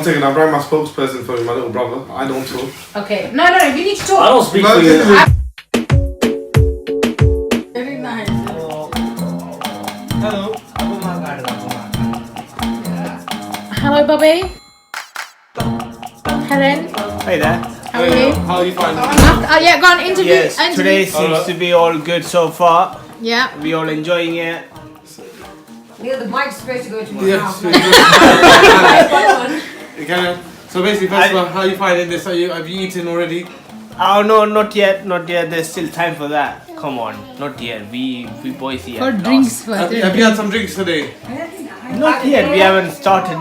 second, I brought my spokesperson for my little brother. I don't talk. Okay. No, you need to talk. I don't speak for you. Very nice. Hello. Hello, Bobby. Helen. Hey there. How are you? How are you finding it? Yeah, go on, interview. Yes, interview. today seems to be all good so far. Yeah. We all enjoying it. Yeah, the mic's supposed to go to my Yes. mouth. So basically, first of all, how are you finding this? Have you eaten already? Oh no, not yet, not yet. There's still time for that. Come on, not yet. We boys here. For drinks first. Have you had some drinks today? Not yet. We haven't started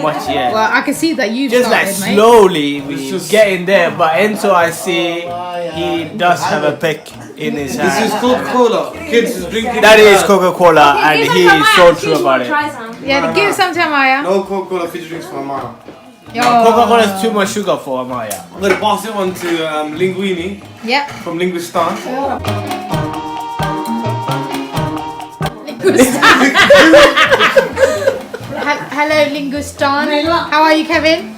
much yet. Well, I can see that you've Just started, like mate. slowly we just- get in there. But Enzo, I see he does have a pick in his This is hand. Coca-Cola. Kids is drinking. That is Coca-Cola, and he is so true about it. Try some. Yeah, give some to Amaya. No Coca-Cola fizzy drinks for Amara. Yo. Coca-Cola is too much sugar for Amaya. I'm gonna pass it on to Linguini Yep. from Linguistan. Hello, Lingustan. How are you, Kevin?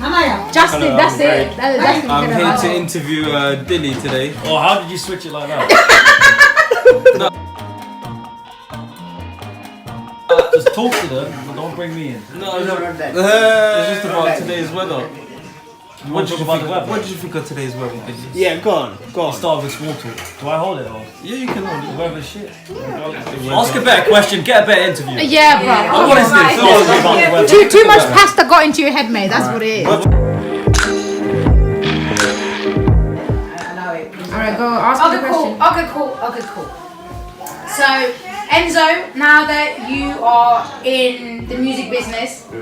Justin, Hello, that's I'm it. great. That's I'm here to interview Dilly today. Oh, how did you switch it like that? Just talk to them, but don't bring me in. No, it's just about today's weather. What do you think about the weather? What did you think of today's weather? Dilly? Yeah, go on. Start with small talk. Do I hold it or? Yeah, you can hold The it. weather's shit. Ask a better question, get a better interview. Yeah, bro. What is this? What is it about the weather? Too much pasta got into your head, mate. That's what it is. Alright, go ask me the question. Okay, cool. So, Enzo, now that you are in the music business, a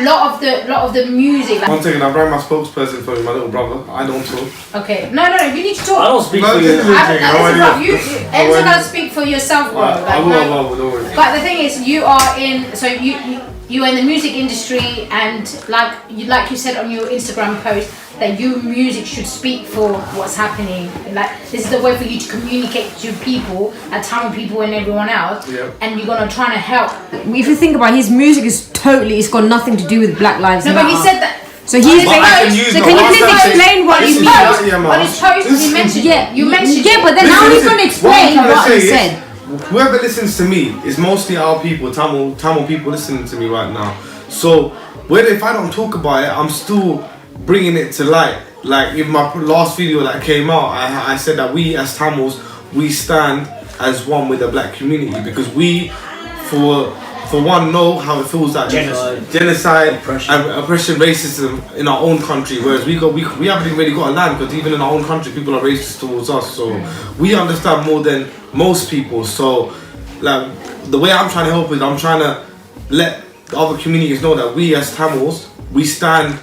lot of the music. One second, I brought my spokesperson for my little brother. I don't talk. Okay, no, you need to I talk. don't speak for you. Enzo gotta speak for yourself, bro. I Like, will, don't worry. but the thing is, you are in. So you're in the music industry, and like you said on your Instagram post, that your music should speak for what's happening. Like this is the way for you to communicate to people, Tamil people and everyone else. Yep. And you're gonna try to help. If you think about it, his music is totally, it's got nothing to do with Black Lives No, Matter. but he said that. So he's But I can use so my can you WhatsApp please to- explain what you Listen, mean? On his post, he mentioned. Yeah, you mentioned. Yeah, but then now he's gonna explain what he said. Whoever listens to me is mostly our people, Tamil people listening to me right now. So, if I don't talk about it, I'm still bringing it to light. Like in my last video that came out, I said that we as Tamils, we stand as one with the black community because we, for one, know how it feels that genocide, oppression, racism in our own country. Whereas we haven't even really got a land because even in our own country, people are racist towards us. So we understand more than most people. So like the way I'm trying to help is I'm trying to let the other communities know that we as Tamils, we stand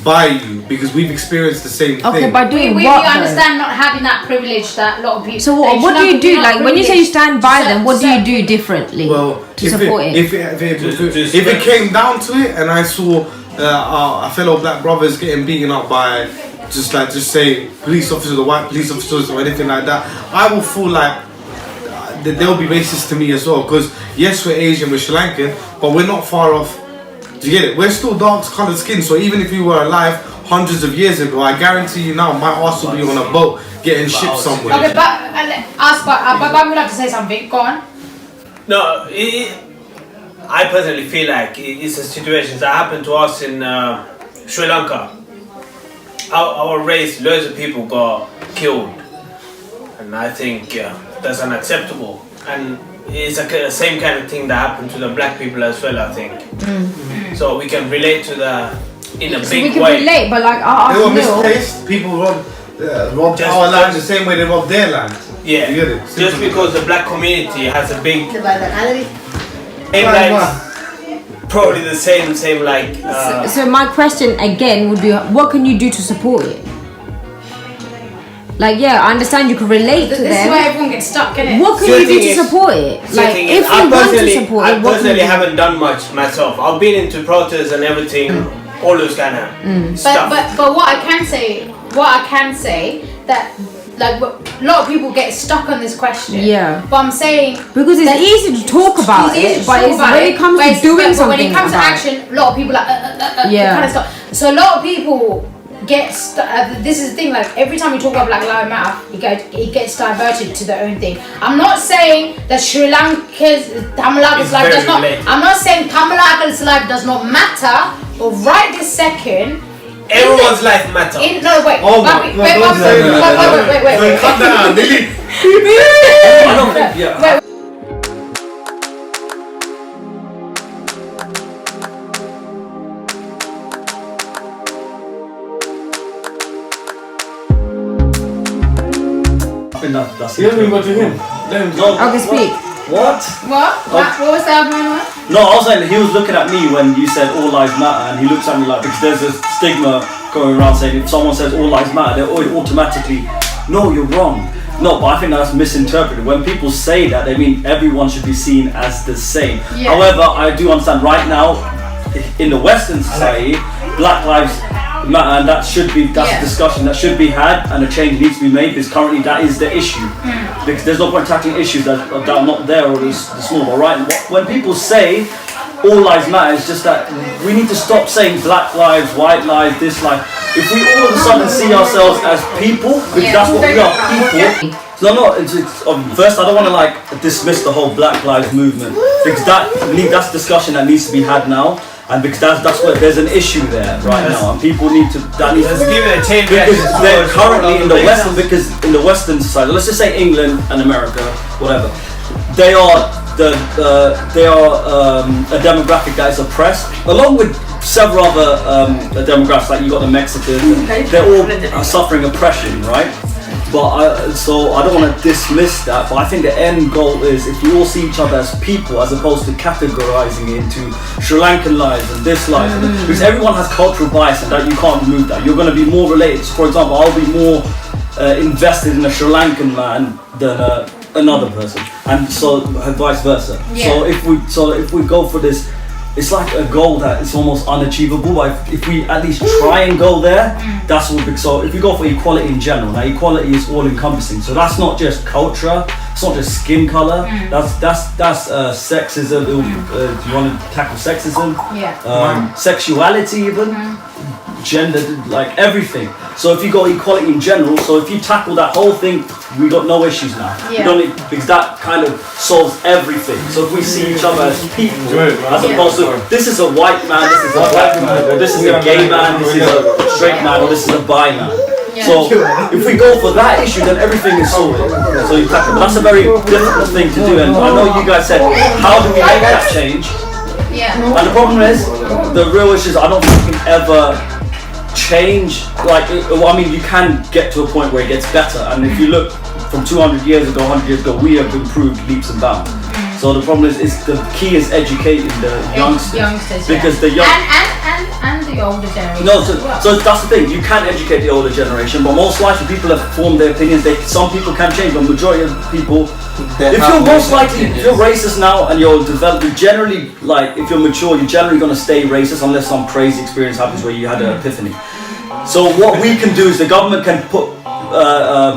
by you because we've experienced the same thing. Okay, by doing We what? though? understand not having that privilege that a lot of people. So what do you do? Like when you say you stand by them, what do you do differently to support it? If it came down to it, and I saw our fellow black brothers getting beaten up by just say police officers or white police officers or anything like that, I will feel like they'll be racist to me as well. Because yes, we're Asian, we're Sri Lankan, but we're not far off. Do you get it? We're still dark coloured skin, so even if we were alive hundreds of years ago, I guarantee you now my ass will be on a boat getting shipped somewhere. Okay, but I would like to say something. Go on. No, I personally feel like it's a situation that happened to us in Sri Lanka. Our race, loads of people got killed, and I think that's unacceptable. And it's the same kind of thing that happened to the black people as well, I think. So we can relate to in a So big we can way. relate, but like They were our Neil, misplaced. People robbed Just- our land the same way they robbed their land. Yeah, You get it? just because the black community has a big same Right, like, probably the same like so my question again would be, what can you do to support it? Like, yeah, I understand you can relate to This is where them. everyone gets stuck, innit? What can So you the do thing to is- support it? So Like, thing if is, we want to support I it, what can personally we do? haven't done much myself. I've been into protests and everything, all those kind of stuff. But what I can say that like a lot of people get stuck on this question. Yeah. But I'm saying Because it's that easy to talk about it's easy it, to but talk it's about when it comes to doing but something when it comes to about action, a lot of people are Yeah. kind of stuff. So a lot of people get this is the thing, like every time you talk about Black Lives Matter, it gets diverted to their own thing. I'm not saying that Sri Lanka's Tamalaga's life does not related. I'm not saying Tamalaga's life does not matter, but right this second Everyone's life matter. no wait Oh my wait God, don't say that. wait Calm down, Lily. I don't think. Yeah. wait. I think that's You haven't even got to him. Let him go. Okay, speak. What? What was that man? No, I was saying that he was looking at me when you said all lives matter, and he looks at me like, because there's a stigma going around saying if someone says all lives matter, they're automatically, no, you're wrong. No, but I think that's misinterpreted. When people say that, they mean everyone should be seen as the same. Yeah. However, I do understand right now, in the Western society, Black lives matter, and that's Yeah. a discussion that should be had, and a change needs to be made, because currently that is the issue. Because there's no point tackling issues that are not there or the small. But right, when people say all lives matter, it's just that we need to stop saying black lives, white lives, this life. If we all of a sudden see ourselves as people, because that's what we are, people. No, first I don't want to like dismiss the whole Black Lives movement, because that's discussion that needs to be had now. And because that's what there's an issue there right now, and people need to Let's give it a change. because they're currently in the Western society. Let's just say England and America, whatever. They are a demographic that is oppressed, along with several other demographics. Like you got the Mexicans, they're all suffering oppression, right? But so I don't want to dismiss that, but I think the end goal is if we all see each other as people, as opposed to categorizing it into Sri Lankan lives and this life, because everyone has cultural bias and that you can't remove that. You're going to be more related. For example, I'll be more invested in a Sri Lankan man than another person, and so vice versa. Yeah. So if we go for this, it's like a goal that is almost unachievable. But if we at least try and go there, that's what. So if we go for equality in general, now equality is all encompassing. So that's not just culture, it's not just skin color. That's sexism. Do you want to tackle sexism? Yeah. Sexuality even. Gender, like everything. So if you go equality in general, so if you tackle that whole thing, we got no issues now. Yeah. We don't need, because that kind of solves everything. So if we see each other as people, as opposed to this is a white man, this is a black man, or this is a gay man, this is a straight man, or this is a bi man. Yeah. So if we go for that issue, then everything is sorted. So you tackle. But that's a very difficult thing to do, and I know you guys said, how do we make that change? Yeah. And the problem is, the real issue is I don't think we can ever change, like, I mean, you can get to a point where it gets better, and if you look from 200 years ago, 100 years ago, we have improved leaps and bounds. So the problem is the key is educating the youngsters, because the young and the older generation. no, as well. so that's the thing. You can educate the older generation, but most likely people have formed their opinions. Some people can change, but majority of people, if you're racist now and you're developing, generally, like if you're mature, you're generally going to stay racist unless some crazy experience happens where you had an epiphany. So what we can do is the government can put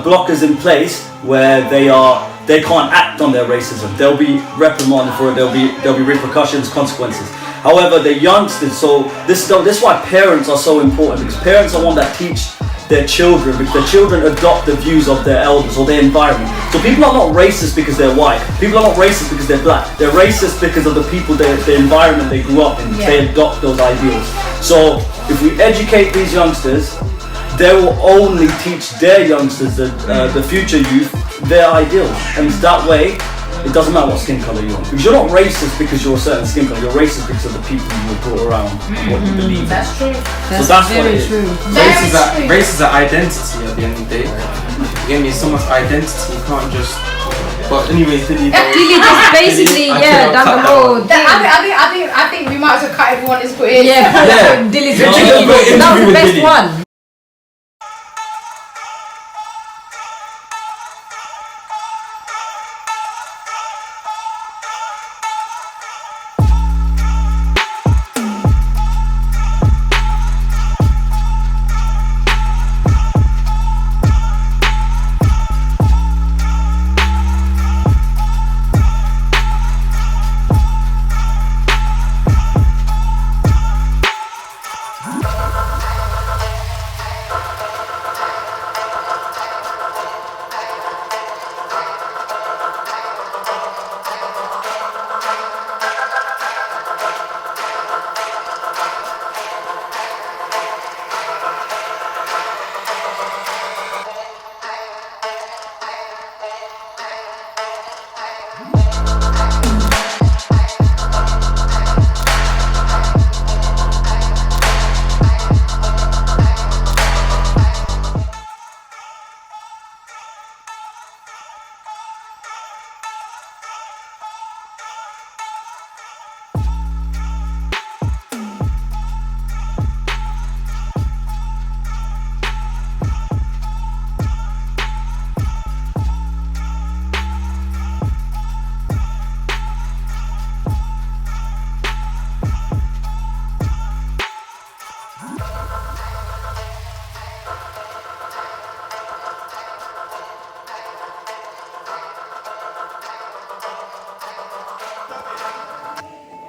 blockers in place where they can't act on their racism. They'll be reprimanded for it. There'll be repercussions, consequences. However, the youngsters, so this is why parents are so important, because parents are one that teach their children, because their children adopt the views of their elders or their environment. So people are not racist because they're white. People are not racist because they're black. They're racist because of the people, the environment they grew up in. Yeah. They adopt those ideals. So if we educate these youngsters, they will only teach their youngsters, the future youth, their ideals. And that way, it doesn't matter what skin color you're on. Because you're not racist because you're a certain skin color. You're racist because of the people you were brought around and what you believe in. That's true. So that's what it is. Race is an identity at the end of the day. You get me? It's someone's identity. You can't just. But anyway, Dilly just basically, down the road. I think we might as well cut everyone is put in. Yeah, Dilly's No, that was the best Dilly. one.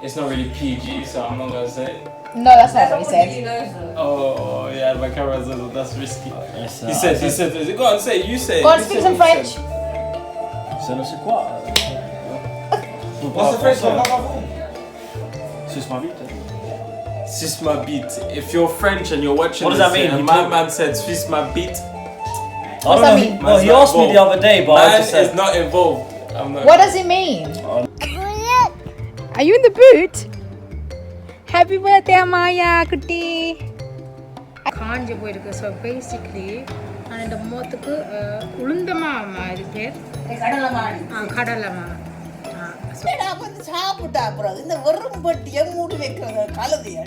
it's not really PG, so I'm not gonna say it. No, that's not what he said. Oh yeah, my camera says that's risky. Yes, He said, go on, say it, you say it. Go on, You speak say some what you French. said. Ça ne c'est quoi? What's the French one? Suce ma bite. Suce ma beat. If you're French and you're watching What does that mean? and my man said suce ma beat, I What's don't that know. mean? Well, he asked me the other day, but I man just said. is not involved. I'm not. What does it mean? Are you in the boot? Happy birthday, Amaya, kutti. காஞ்ச போயிருக்கு. So basically நான் இந்த மொத்துக்கு உளுந்தமாமா இது பேர் கடலைமா. சாப்பிட்டா அப்புறம் இந்த வெறும் பட்டியை மூடி வைக்கிறாங்க கலதையா